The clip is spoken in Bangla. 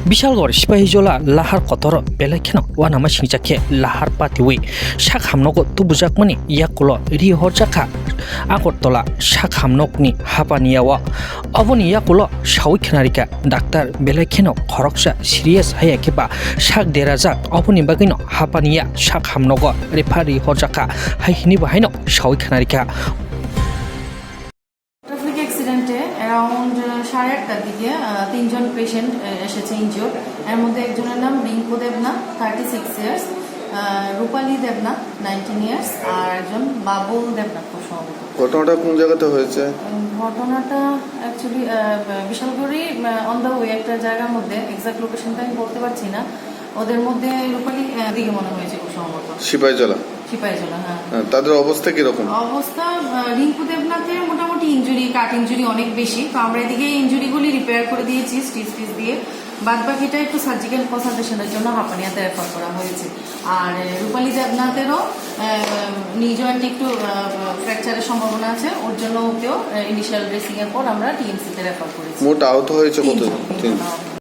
বিশালগড় সিপাহীজলা লাহার কতর বেলাইখেন ওয়ানামা সিংজাखे লাহার পাতিউই শাক হামনগো তুবুজাকমানি ইয়াকুল রিহরজাখা আগরতলা শাক হামনকনি হাপানিয়াওয়া অবনি ইয়াকুল সাউইখেনারিকা ডাক্তার বেলাইখেন খরকসা সিরিয়াস হাইয়াखेबा শাক দেরাজাক অবনি বাগैनो হাপানিয়া শাক হামনগো রেফারি হরজাখা হাইহিনি বাহাইनो সাউইখেনারিকা ট্রাফিক অ্যাক্সিডেন্টে অ্যারাউন্ড 8:30টার দিকে তিনজন পেশেন্ট এসেছে ইনজিওর্ড। এর মধ্যে একজনের নাম রিঙ্কু দেবনা 36 ইয়ার্স, রূপালী দেবনা 19 ইয়ার্স আর একজন বাবুল দেবনা খুব সম্ভবত। ঘটনাটা কোন জায়গাতে হয়েছে? ঘটনাটা অ্যাকচুয়ালি বিশালগড়ি অন দ্য ওয়ে একটা জায়গার মধ্যে, এক্সাক্ট লোকেশনটা আমি বলতে পারছি না। ওদের মধ্যে রূপালী দিকে মনে হয়েছে খুব সম্ভবত। সিপাহীজলা। হ্যাঁ। তাদের অবস্থা কিরকম? অবস্থা রিঙ্কু দেবনাথের মোটামুটি ইনজুরি, কাট ইনজুরি অনেক বেশি, তো আমরা এদিকে ইনজুরিগুলি রিপেয়ার করে দিয়েছি স্টিচ দিয়ে। বাদ বাকিটা একটু সার্জিক্যাল কনসালটেশনের জন্য হাঁপানিয়াতে রেফার করা হয়েছে। আর রূপালী দেবনাথেরও নি জয়েন্টে একটু ফ্র্যাকচারের সম্ভাবনা আছে, ওর জন্য ওকেও ইনিশিয়াল ড্রেসিং এর পর আমরা টিএমসিতে রেফার করেছি। মোট আহত হয়েছে কত?